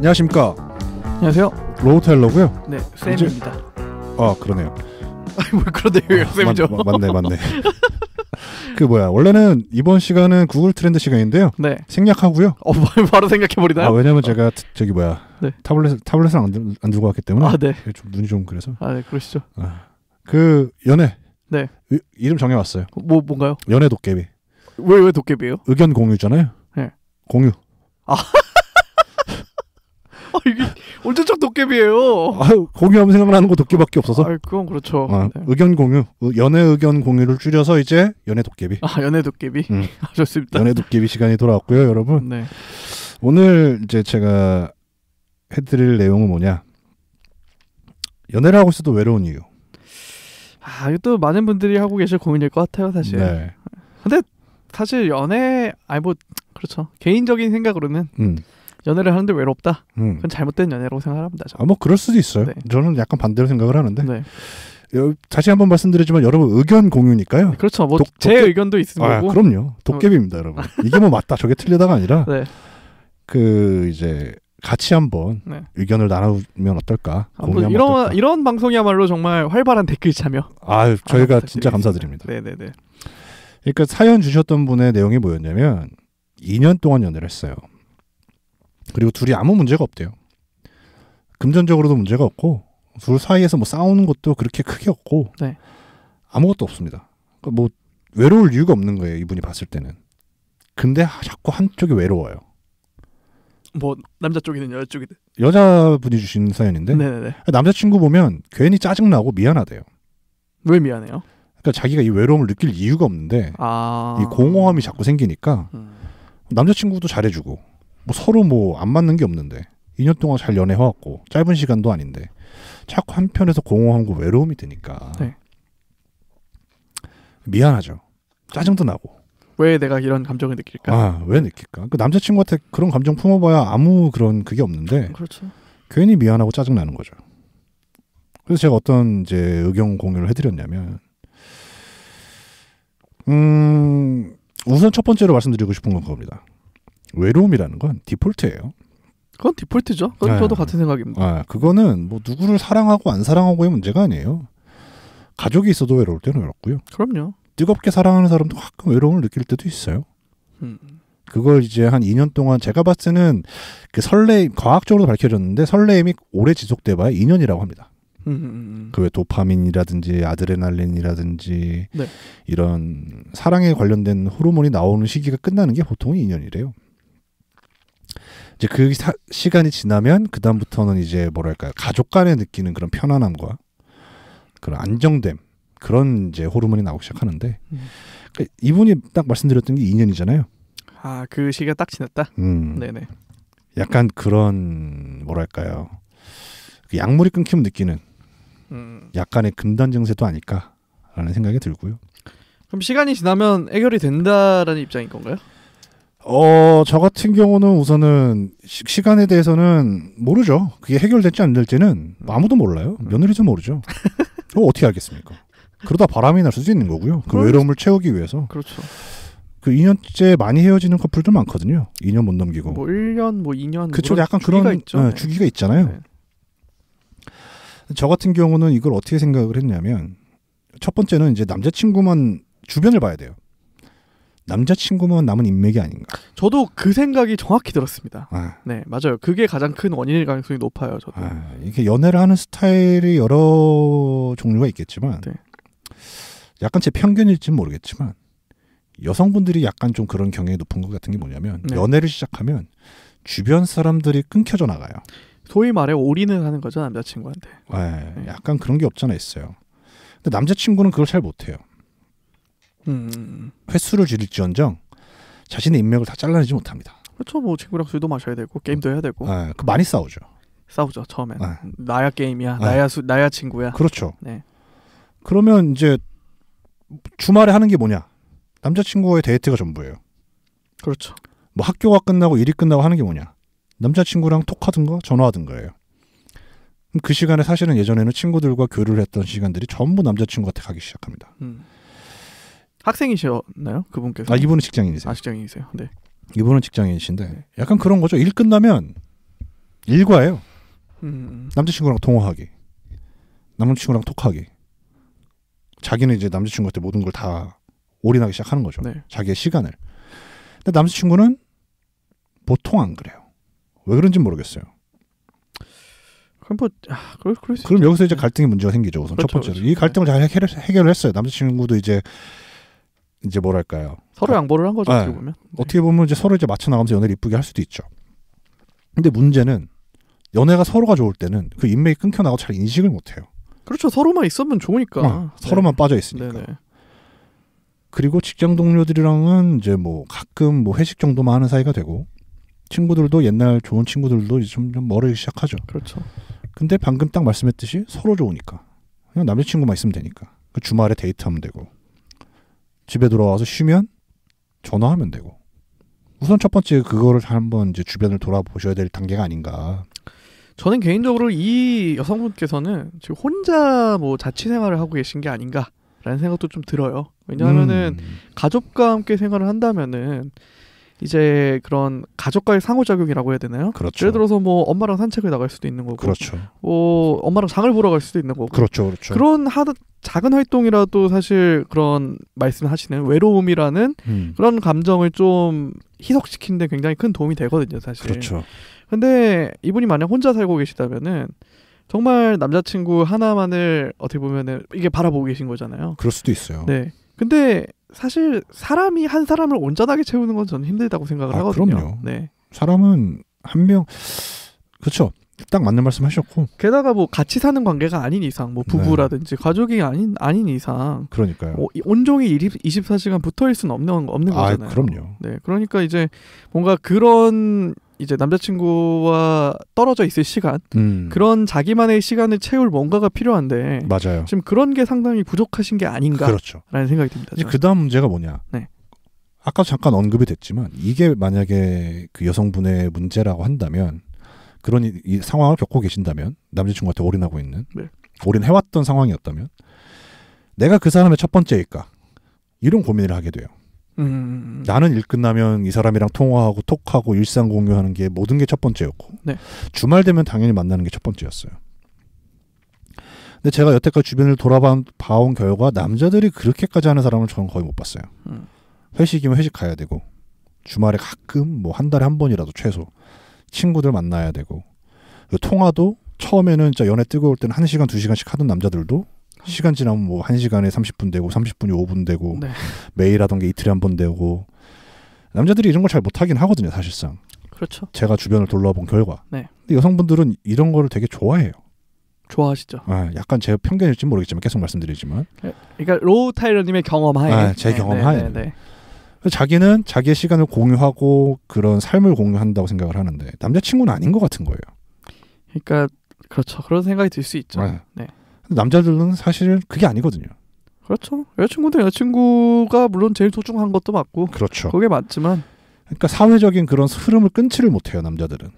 안녕하십니까. 안녕하세요. 로우텔러고요. 네, 쌤입니다. 아, 그러네요. 뭘 그러네요, 쌤이죠. 맞네. 그 뭐야, 원래는 이번 시간은 구글 트렌드 시간인데요. 네. 생략하고요. 바로 생각해버리나요? 왜냐면 제가 저기 뭐야, 네. 타블렛을 안 들고 왔기 때문에. 네. 좀 눈이 좀 그래서. 네, 그러시죠. 그 연애. 네. 이름 정해왔어요. 뭔가요? 연애 도깨비. 왜 도깨비예요? 의견 공유잖아요. 네. 공유. 이게 언제적 도깨비예요? 공유하면 생각나는 거 도깨비밖에 없어서. 그건 그렇죠. 네. 의견 공유, 연애 의견 공유를 줄여서 이제 연애 도깨비. 연애 도깨비. 좋습니다. 연애 도깨비 시간이 돌아왔고요, 여러분. 네. 오늘 이제 제가 해드릴 내용은 뭐냐? 연애를 하고 있어도 외로운 이유. 이것도 많은 분들이 하고 계실 고민일 것 같아요, 사실. 네. 근데 사실 연애, 그렇죠. 개인적인 생각으로는. 연애를 하는데 외롭다. 그건 잘못된 연애라고 생각합니다. 뭐 그럴 수도 있어요. 네. 저는 약간 반대로 생각을 하는데. 네. 다시 한번 말씀드리지만 여러분 의견 공유니까요. 그렇죠. 제 의견도 있는 거고. 그럼요. 도깨비입니다, 여러분. 이게 뭐 맞다, 저게 틀리다가 아니라 네. 이제 같이 한번 의견을 나누면 어떨까? 이런 방송이야말로 정말 활발한 댓글 참여. 저희가 진짜 감사드립니다. 네네네. 그러니까 사연 주셨던 분의 내용이 뭐였냐면 2년 동안 연애를 했어요. 그리고 둘이 아무 문제가 없대요. 금전적으로도 문제가 없고 둘 사이에서 뭐 싸우는 것도 그렇게 크게 없고 아무것도 없습니다. 그러니까 뭐 외로울 이유가 없는 거예요, 이분이 봤을 때는. 근데 자꾸 한쪽이 외로워요. 뭐 남자 쪽이든 여자 쪽이든. 여자분이 주신 사연인데 네네네. 남자친구 보면 괜히 짜증나고 미안하대요. 왜 미안해요? 그러니까 자기가 이 외로움을 느낄 이유가 없는데 이 공허함이 자꾸 생기니까 남자친구도 잘해주고 뭐 서로 뭐 안 맞는 게 없는데 2년 동안 잘 연애해왔고 짧은 시간도 아닌데 자꾸 한편에서 공허함과 외로움이 드니까 미안하죠. 짜증도 나고. 왜 내가 이런 감정을 느낄까? 왜 느낄까? 그 남자친구한테 그런 감정 품어봐야 아무 그런 그게 없는데 그렇죠. 괜히 미안하고 짜증나는 거죠. 그래서 제가 어떤 이제 의견 공유를 해드렸냐면 우선 첫 번째로 말씀드리고 싶은 건 그겁니다. 외로움이라는 건 디폴트예요. 그건 디폴트죠. 그건 저도 같은 생각입니다. 그거는 뭐 누구를 사랑하고 안 사랑하고의 문제가 아니에요. 가족이 있어도 외로울 때는 외롭고요. 그럼요. 뜨겁게 사랑하는 사람도 가끔 외로움을 느낄 때도 있어요. 그걸 이제 한 2년 동안 제가 봤을 때는 그 과학적으로 밝혀졌는데 설레임이 오래 지속돼봐야 2년이라고 합니다. 그 왜 도파민이라든지 아드레날린이라든지 이런 사랑에 관련된 호르몬이 나오는 시기가 끝나는 게 보통 2년이래요. 이제 그 시간이 지나면 그 다음부터는 이제 뭐랄까요, 가족 간에 느끼는 그런 편안함과 그런 안정됨, 그런 이제 호르몬이 나오기 시작하는데 그러니까 이분이 딱 말씀드렸던 게 2년이잖아요. 그 시기가 딱 지났다. 네네. 약간 그런 뭐랄까요, 그 약물이 끊기면 느끼는 약간의 금단 증세도 아닐까라는 생각이 들고요. 그럼 시간이 지나면 해결이 된다라는 입장인 건가요? 저 같은 경우는 우선은 시간에 대해서는 모르죠. 그게 해결될지 안 될지는 아무도 몰라요. 며느리도 모르죠. 그거 어떻게 알겠습니까? 그러다 바람이 날 수도 있는 거고요. 그 외로움을 채우기 위해서. 그렇죠. 그 2년째 많이 헤어지는 커플들 많거든요. 2년 못 넘기고. 뭐 1년, 뭐 2년. 그쵸, 약간 그런 주기가 있잖아요. 저 같은 경우는 이걸 어떻게 생각을 했냐면 첫 번째는 이제 남자친구만 주변을 봐야 돼요. 남자친구만 남은 인맥이 아닌가. 저도 그 생각이 정확히 들었습니다. 네, 맞아요. 그게 가장 큰 원인일 가능성이 높아요. 저도. 이게 연애를 하는 스타일이 여러 종류가 있겠지만 약간 제 편견일지는 모르겠지만 여성분들이 약간 좀 그런 경향이 높은 것 같은 게 뭐냐면 연애를 시작하면 주변 사람들이 끊겨져 나가요. 소위 말해 올인을 하는 거죠, 남자친구한테. 약간 그런 게 없잖아 있어요. 근데 남자친구는 그걸 잘 못해요. 횟수를 줄일지언정 자신의 인맥을 다 잘라내지 못합니다. 그렇죠. 뭐 친구랑 술도 마셔야 되고 게임도 해야 되고. 많이 싸우죠. 처음엔. 나야 게임이야. 나야 친구야. 그렇죠. 그러면 이제 주말에 하는 게 뭐냐? 남자친구와의 데이트가 전부예요. 그렇죠. 뭐 학교가 끝나고 일이 끝나고 하는 게 뭐냐? 남자친구랑 톡하든가 전화하든가예요. 그 시간에 사실은 예전에는 친구들과 교류를 했던 시간들이 전부 남자친구한테 가기 시작합니다. 학생이셨나요? 그분께서? 이분은 직장인이세요. 직장인이세요. 네. 이분은 직장인이신데 약간 그런 거죠. 일 끝나면 일과예요. 남자친구랑 통화하기, 남자친구랑 톡하기. 자기는 이제 남자친구한테 모든 걸 다 올인하기 시작하는 거죠. 네. 자기의 시간을. 근데 남자친구는 보통 안 그래요. 왜 그런지 모르겠어요. 그럼 뭐, 그럼 여기서 이제 갈등의 문제가 생기죠. 우선 그렇죠, 첫 번째로 그렇죠. 이 갈등을 잘 해결을 했어요. 남자친구도 이제 뭐랄까요? 서로 양보를 한 거죠. 네. 어떻게 보면. 어떻게 보면 이제 서로 이제 맞춰 나가면서 연애를 이쁘게 할 수도 있죠. 근데 문제는 연애가 서로가 좋을 때는 그 인맥이 끊겨 나고 잘 인식을 못 해요. 그렇죠. 서로만 있으면 좋으니까. 서로만 빠져 있으니까. 네네. 그리고 직장 동료들이랑은 이제 뭐 가끔 뭐 회식 정도만 하는 사이가 되고 친구들도 옛날 좋은 친구들도 좀 멀어지기 시작하죠. 그렇죠. 근데 방금 딱 말씀했듯이 서로 좋으니까 그냥 남자친구만 있으면 되니까 그 주말에 데이트하면 되고 집에 돌아와서 쉬면 전화하면 되고 우선 첫 번째 그거를 한번 이제 주변을 돌아보셔야 될 단계가 아닌가. 저는 개인적으로 이 여성분께서는 지금 혼자 뭐 자취 생활을 하고 계신 게 아닌가라는 생각도 좀 들어요. 왜냐하면은 가족과 함께 생활을 한다면은 이제 그런 가족과의 상호작용이라고 해야 되나요? 그렇죠. 예를 들어서 뭐 엄마랑 산책을 나갈 수도 있는 거고, 그렇죠. 뭐 엄마랑 장을 보러 갈 수도 있는 거고, 그렇죠, 그렇죠. 그런 작은 활동이라도 사실 그런 말씀하시는 외로움이라는 그런 감정을 좀 희석시키는데 굉장히 큰 도움이 되거든요, 사실. 그렇죠. 근데 이분이 만약 혼자 살고 계시다면은 정말 남자친구 하나만을 어떻게 보면은 이게 바라보고 계신 거잖아요. 그럴 수도 있어요. 네. 근데 사실 사람이 한 사람을 온전하게 채우는 건 저는 힘들다고 생각을 하거든요. 그럼요. 네. 사람은 한 명, 그렇죠. 딱 맞는 말씀 하셨고. 게다가 뭐 같이 사는 관계가 아닌 이상, 뭐 부부라든지 가족이 아닌 이상, 그러니까요. 온종일 24시간 붙어있을 수는 없는 거잖아요. 그럼요. 네, 그러니까 이제 뭔가 그런 이제 남자친구와 떨어져 있을 시간, 그런 자기만의 시간을 채울 뭔가가 필요한데, 맞아요. 지금 그런 게 상당히 부족하신 게 아닌가라는 그렇죠. 생각이 듭니다. 이제 그다음 문제가 뭐냐? 네. 아까 잠깐 언급이 됐지만 이게 만약에 그 여성분의 문제라고 한다면 그런 이 상황을 겪고 계신다면 남자친구한테 올인하고 있는 올인해왔던 상황이었다면 내가 그 사람의 첫 번째일까? 이런 고민을 하게 돼요. 나는 일 끝나면 이 사람이랑 통화하고 톡하고 일상 공유하는 게 모든 게 첫 번째였고 주말 되면 당연히 만나는 게 첫 번째였어요. 근데 제가 여태까지 주변을 돌아봐온 결과 남자들이 그렇게까지 하는 사람을 저는 거의 못 봤어요. 회식이면 회식 가야 되고 주말에 가끔 뭐 한 달에 한 번이라도 최소 친구들 만나야 되고 통화도 처음에는 진짜 연애 뜨거울 때는 1시간 2시간씩 하던 남자들도 시간 지나면 뭐 1시간에 30분 되고 30분이 5분 되고 매일 하던 게 이틀에 한 번 되고 남자들이 이런 걸 잘 못하긴 하거든요. 사실상. 그렇죠. 제가 주변을 둘러본 결과. 네. 근데 여성분들은 이런 거를 되게 좋아해요. 좋아하시죠. 약간 제 편견일지 모르겠지만 계속 말씀드리지만. 그러니까 로우 타일러님의 경험하에. 제 경험하에. 자기는 자기의 시간을 공유하고 그런 삶을 공유한다고 생각을 하는데 남자친구는 아닌 것 같은 거예요. 그러니까 그렇죠. 그런 생각이 들 수 있죠. 네. 남자들은 사실 그게 아니거든요. 그렇죠. 여자친구가 물론 제일 소중한 것도 맞고. 그렇죠. 그게 맞지만. 그러니까 사회적인 그런 흐름을 끊지를 못해요. 남자들은.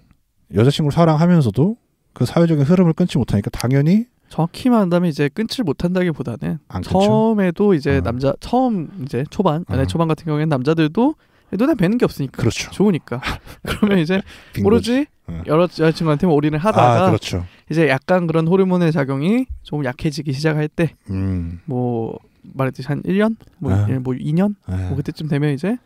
여자친구를 사랑하면서도 그 사회적인 흐름을 끊지 못하니까 당연히 정확히 말한다면 이제 끊지를 못한다기보다는 처음에도 이제 처음 이제 초반 연애 초반 같은 경우에는 남자들도 눈에 뵈는 게 없으니까 그렇죠. 좋으니까 그러면 이제 모르지 여자친구한테 올인을 하다가 그렇죠. 이제 약간 그런 호르몬의 작용이 좀 약해지기 시작할 때 뭐 말했듯이 한 1년 뭐 2년 뭐 그때쯤 되면 이제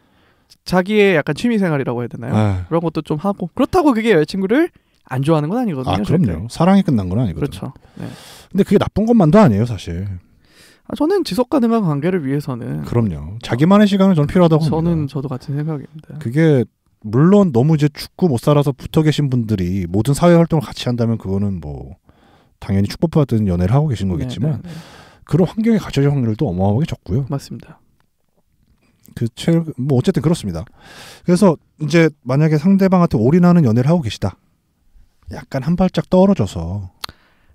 자기의 약간 취미생활이라고 해야 되나요? 그런 것도 좀 하고 그렇다고 그게 여자친구를 안 좋아하는 건 아니거든요. 그럼요. 절대. 사랑이 끝난 건 아니거든요. 그렇죠. 네. 근데 그게 나쁜 것만도 아니에요, 사실. 저는 지속 가능한 관계를 위해서는 그럼요. 자기만의 시간은 저는 필요하다고 봅니다. 저도 같은 생각입니다. 그게 물론 너무 이제 죽고 못 살아서 붙어 계신 분들이 모든 사회 활동을 같이 한다면 그거는 뭐 당연히 축복받은 연애를 하고 계신 거겠지만 그런 환경에 갇혀질 확률도 어마어마하게 적고요. 맞습니다. 뭐 어쨌든 그렇습니다. 그래서 이제 만약에 상대방한테 올인하는 연애를 하고 계시다. 약간 한 발짝 떨어져서.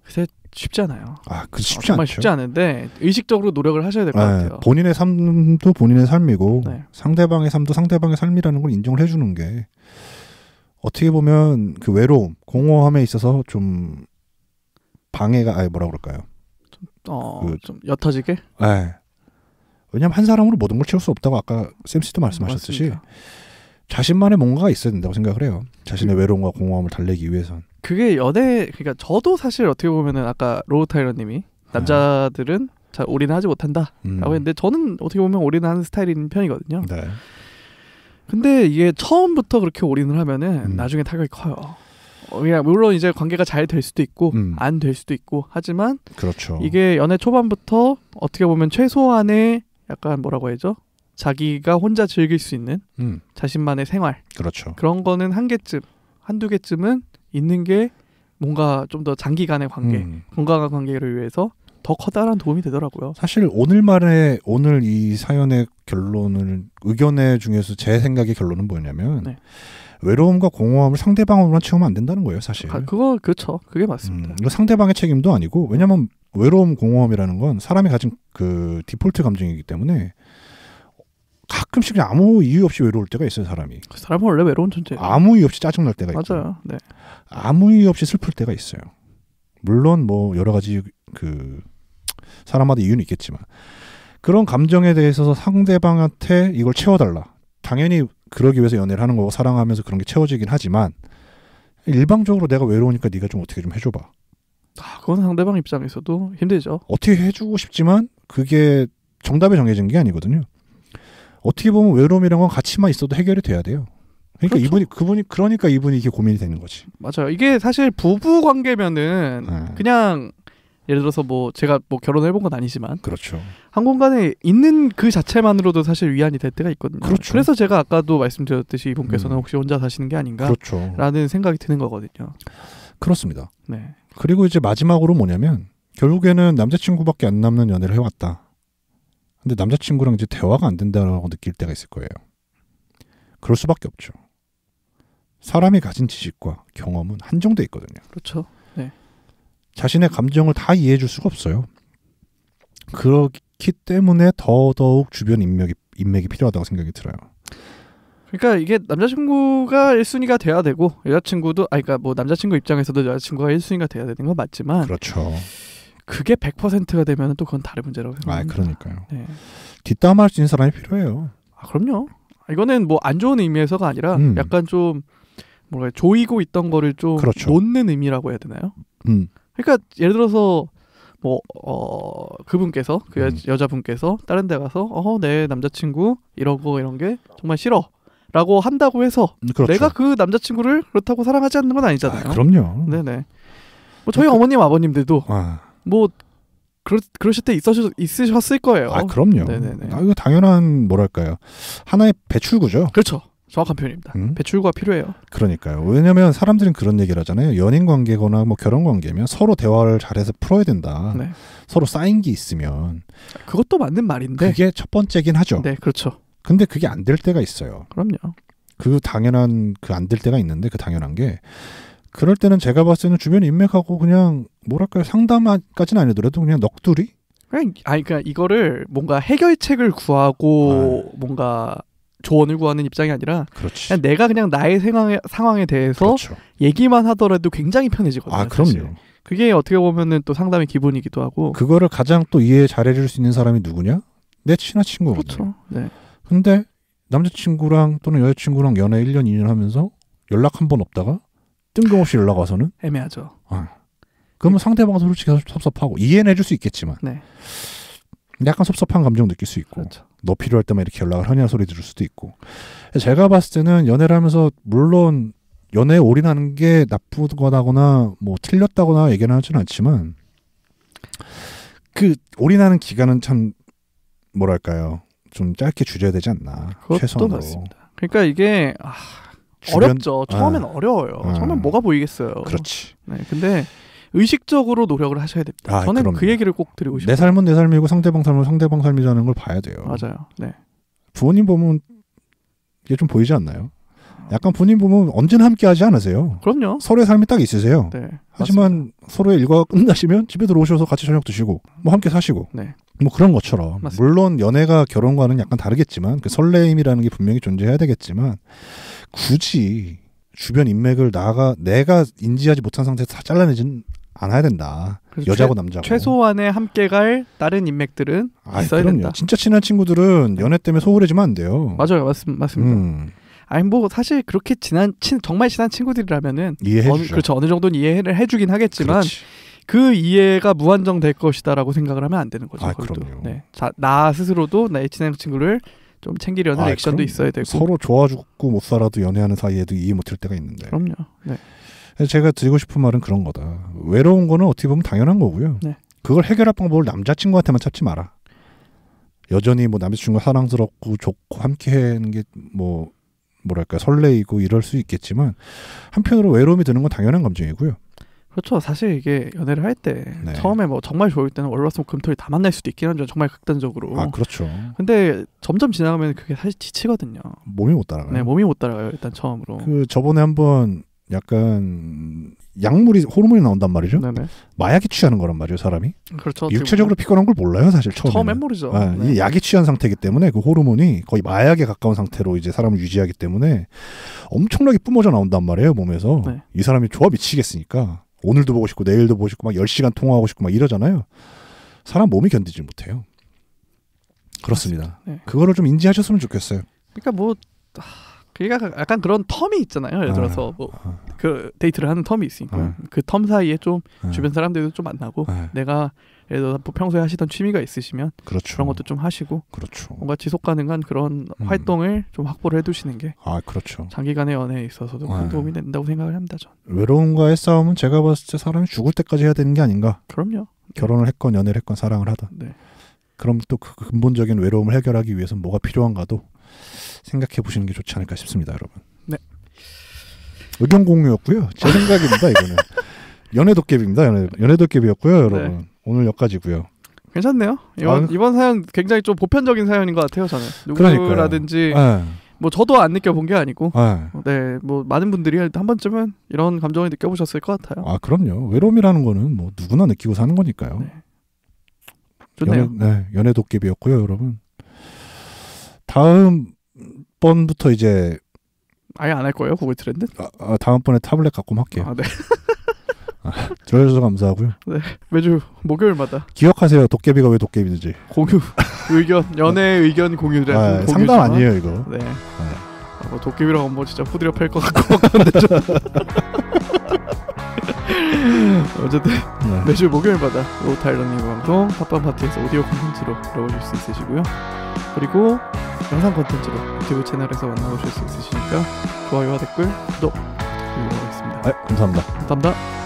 글쎄 쉽지 않아요. 쉽지 정말 않죠. 쉽지 않은데 의식적으로 노력을 하셔야 될 것 같아요. 본인의 삶도 본인의 삶이고 상대방의 삶도 상대방의 삶이라는 걸 인정을 해주는 게 어떻게 보면 그 외로움, 공허함에 있어서 좀 방해가 뭐라 그럴까요? 좀 옅어지게? 왜냐하면 한 사람으로 모든 걸 채울 수 없다고 아까 쌤씨도 말씀하셨듯이 맞습니다. 자신만의 뭔가가 있어야 된다고 생각을 해요. 자신의 외로움과 공허함을 달래기 위해선. 그게 연애 그러니까 저도 사실 어떻게 보면은 아까 로우 타이러님이 남자들은 잘 올인하지 못한다라고 했는데 저는 어떻게 보면 올인하는 스타일인 편이거든요. 네. 근데 이게 처음부터 그렇게 올인을 하면은 나중에 타격이 커요. 그냥 물론 이제 관계가 잘 될 수도 있고 안 될 수도 있고 하지만 그렇죠. 이게 연애 초반부터 어떻게 보면 최소한의 약간 뭐라고 해야죠? 자기가 혼자 즐길 수 있는 자신만의 생활 그렇죠. 그런 거는 한두 개쯤은 있는 게 뭔가 좀 더 장기간의 관계 건강한 관계를 위해서 더 커다란 도움이 되더라고요. 사실 오늘 이 사연의 결론을 의견의 중에서 제 생각의 결론은 뭐냐면 네. 외로움과 공허함을 상대방으로만 채우면 안 된다는 거예요, 사실. 그거 그렇죠. 그게 맞습니다. 이거 상대방의 책임도 아니고 왜냐면 외로움, 공허함이라는 건 사람이 가진 그 디폴트 감정이기 때문에 가끔씩 그냥 아무 이유 없이 외로울 때가 있어요, 사람이. 그 사람은 원래 외로운 존재예요. 아무 이유 없이 짜증날 때가 있고. 맞아요. 네. 아무 이유 없이 슬플 때가 있어요. 물론 뭐 여러 가지 그 사람마다 이유는 있겠지만 그런 감정에 대해서 상대방한테 이걸 채워달라. 당연히 그러기 위해서 연애를 하는 거고 사랑하면서 그런 게 채워지긴 하지만 일방적으로 내가 외로우니까 네가 좀 어떻게 좀 해줘봐. 그건 상대방 입장에서도 힘들죠. 어떻게 해주고 싶지만 그게 정답이 정해진 게 아니거든요. 어떻게 보면 외로움이란 건 같이만 있어도 해결이 돼야 돼요. 그러니까 그렇죠. 그러니까 이분이 이게 고민이 되는 거지. 맞아요. 이게 사실 부부 관계면은 그냥 예를 들어서 뭐 제가 뭐 결혼을 해본 건 아니지만 그렇죠. 한 공간에 있는 그 자체만으로도 사실 위안이 될 때가 있거든요. 그렇죠. 그래서 제가 아까도 말씀드렸듯이 이분께서는 혹시 혼자 사시는 게 아닌가 그렇죠. 라는 생각이 드는 거거든요. 그렇습니다. 네. 그리고 이제 마지막으로 뭐냐면 결국에는 남자친구밖에 안 남는 연애를 해왔다. 근데 남자친구랑 이제 대화가 안 된다고 느낄 때가 있을 거예요. 그럴 수밖에 없죠. 사람이 가진 지식과 경험은 한정돼 있거든요. 그렇죠. 네. 자신의 감정을 다 이해해 줄 수가 없어요. 그렇기 때문에 더더욱 주변 인맥이 필요하다고 생각이 들어요. 그러니까 이게 남자친구가 1순위가 돼야 되고 여자친구도 그러니까 뭐 남자친구 입장에서도 여자친구가 1순위가 돼야 되는 건 맞지만 그렇죠. 그게 100%가 되면 또 그건 다른 문제라고 생각합니다. 그러니까요. 네. 뒷담화할 수 있는 사람이 필요해요. 그럼요. 이거는 뭐 안 좋은 의미에서가 아니라 약간 좀 뭐랄까 조이고 있던 거를 좀 그렇죠. 놓는 의미라고 해야 되나요? 그러니까 예를 들어서 뭐 그분께서 그 여자분께서 다른 데 가서 내 남자친구 이러고 이런 게 정말 싫어라고 한다고 해서 그렇죠. 내가 그 남자친구를 그렇다고 사랑하지 않는 건 아니잖아요. 그럼요. 네네. 뭐 저희 어머님 아버님들도 뭐 그러실 때 있으셨을 거예요. 그럼요. 네네네. 이거 당연한 뭐랄까요. 하나의 배출구죠. 그렇죠. 정확한 표현입니다. 배출구가 필요해요. 그러니까요. 왜냐하면 사람들은 그런 얘기를 하잖아요. 연인 관계거나 뭐 결혼 관계면 서로 대화를 잘해서 풀어야 된다. 네. 서로 쌓인 게 있으면 그것도 맞는 말인데 그게 첫 번째긴 하죠. 네, 그렇죠. 근데 그게 안 될 때가 있어요. 그럼요. 그 당연한 그 안 될 때가 있는데 그 당연한 게 그럴 때는 제가 봤을 때는 주변 인맥하고 그냥 뭐랄까요 상담까지는 아니더라도 그냥 넋두리? 그러니까 이거를 뭔가 해결책을 구하고 뭔가 조언을 구하는 입장이 아니라 그냥 내가 그냥 나의 상황에 대해서 그렇죠. 얘기만 하더라도 굉장히 편해지거든요. 그럼요. 사실. 그게 어떻게 보면은 또 상담의 기본이기도 하고. 그거를 가장 또 이해 잘해줄 수 있는 사람이 누구냐? 내 친한 친구거든요. 그렇죠. 네. 근데 남자친구랑 또는 여자친구랑 연애 1년, 2년 하면서 연락 한 번 없다가 뜬금없이 연락 와서는 애매하죠. 그러면 상대방은 솔직히 섭섭하고 이해는 해줄 수 있겠지만 약간 섭섭한 감정 느낄 수 있고 그렇죠. 너 필요할 때만 이렇게 연락을 하냐 소리 들을 수도 있고 제가 봤을 때는 연애를 하면서 물론 연애에 올인하는 게 나쁘거나 뭐 틀렸다거나 얘기는 하지는 않지만 그 올인하는 기간은 참 뭐랄까요 좀 짧게 줄여야 되지 않나. 그것도 최소한으로. 맞습니다. 그러니까 이게 어렵죠. 처음엔 어려워요. 처음엔 뭐가 보이겠어요. 그렇지. 네, 근데 의식적으로 노력을 하셔야 됩니다. 저는 그럼요. 그 얘기를 꼭 드리고 싶어요. 내 삶은 내 삶이고 상대방 삶은 상대방 삶이라는 걸 봐야 돼요. 맞아요. 네. 부모님 보면 이게 좀 보이지 않나요? 약간 부모님 보면 언제나 함께 하지 않으세요? 그럼요. 서로의 삶이 딱 있으세요. 네, 하지만 맞습니다. 서로의 일과가 끝나시면 집에 들어오셔서 같이 저녁 드시고 뭐 함께 사시고 뭐 그런 것처럼 맞습니다. 물론 연애가 결혼과는 약간 다르겠지만 그 설레임이라는 게 분명히 존재해야 되겠지만 굳이 주변 인맥을 내가 인지하지 못한 상태에서 다 잘라내진 않아야 된다. 여자고 남자고. 최소한의 함께 갈 다른 인맥들은 있어야 그럼요. 된다. 진짜 친한 친구들은 연애 때문에 소홀해지면 안 돼요. 맞아요. 맞습니다. 아니 뭐 사실 그렇게 정말 친한 친구들이라면은 이해해주죠. 그렇죠. 어느 정도는 이해를 해주긴 하겠지만 그렇지. 그 이해가 무한정 될 것이다라고 생각을 하면 안 되는 거죠. 그럼요. 네. 나 스스로도 나의 친한 친구를 좀 챙기려는 액션도 있어야 되고 서로 좋아 죽고 못 살아도 연애하는 사이에도 이해 못할 때가 있는데. 그럼요. 네. 제가 드리고 싶은 말은 그런 거다. 외로운 거는 어떻게 보면 당연한 거고요. 네. 그걸 해결할 방법을 남자친구한테만 찾지 마라. 여전히 뭐 남자친구가 사랑스럽고 좋고 함께하는 게 뭐 뭐랄까 설레이고 이럴 수 있겠지만 한편으로 외로움이 드는 건 당연한 감정이고요. 그렇죠. 사실 이게 연애를 할 때 처음에 뭐 정말 좋을 때는 월화수목금토일 다 만날 수도 있긴 하죠. 정말 극단적으로. 그렇죠. 근데 점점 지나가면 그게 사실 지치거든요. 몸이 못 따라가요. 네, 몸이 못 따라가요. 일단 처음으로. 저번에 한번 약간 호르몬이 나온단 말이죠. 네네. 마약에 취하는 거란 말이에요, 사람이. 그렇죠. 육체적으로 피곤한 걸 몰라요, 사실 처음엔 모르죠. 이 약에 취한 상태이기 때문에 그 호르몬이 거의 마약에 가까운 상태로 이제 사람을 유지하기 때문에 엄청나게 뿜어져 나온단 말이에요, 몸에서. 네. 이 사람이 좋아 미치겠으니까 오늘도 보고 싶고 내일도 보고 싶고 막 10시간 통화하고 싶고 막 이러잖아요. 사람 몸이 견디지 못해요. 그렇습니다. 네. 그거를 좀 인지하셨으면 좋겠어요. 그러니까 뭐 그러니까 약간 그런 텀이 있잖아요. 예를 들어서 뭐 그 데이트를 하는 텀이 있으니까 그 텀 사이에 좀 주변 사람들도 좀 만나고 내가 예를 들어 평소에 하시던 취미가 있으시면 그렇죠. 그런 것도 좀 하시고 그렇죠. 뭔가 지속 가능한 그런 활동을 좀 확보를 해두시는 게 그렇죠. 장기간의 연애에 있어서도 큰 도움이 된다고 생각을 합니다. 전. 외로움과의 싸움은 제가 봤을 때 사람이 죽을 때까지 해야 되는 게 아닌가. 그럼요. 결혼을 했건 연애를 했건 사랑을 하든. 네. 그럼 또 그 근본적인 외로움을 해결하기 위해서는 뭐가 필요한가도 생각해 보시는 게 좋지 않을까 싶습니다, 여러분. 네. 의견 공유였고요. 제 생각입니다, 이거는. 연애도깨비입니다. 연애도깨비였고요, 여러분. 네. 오늘 여기까지고요. 괜찮네요. 이번 사연 굉장히 좀 보편적인 사연인 것 같아요, 저는. 누구라든지 뭐 저도 안 느껴본 게 아니고, 네, 뭐 많은 분들이 한 번쯤은 이런 감정을 느껴보셨을 것 같아요. 그럼요. 외로움이라는 거는 뭐 누구나 느끼고 사는 거니까요. 네. 좋네요. 연애도깨비였고요, 여러분. 다음 번부터 이제 아예 안 할 거예요, 구글 트렌드? 다음번에 타블렛 갖고 할게요. 네. 들어주셔서 감사하고요. 네, 매주 목요일마다 기억하세요. 도깨비가 왜 도깨비인지. 공유 의견, 연애 의견 공유를 상담 아니에요, 이거. 네. 뭐 도깨비라고 뭐 진짜 후드려 팰 것 같고 그런데 좀. 어쨌든 매주 목요일마다 로타일러닝 방송 팟빵 파티에서 오디오 콘텐츠로 들어보실 수 있으시고요. 그리고 영상 콘텐츠로 유튜브 채널에서 만나보실 수 있으시니까 좋아요와 댓글, 구독 부탁드리겠습니다. 감사합니다. 감사합니다.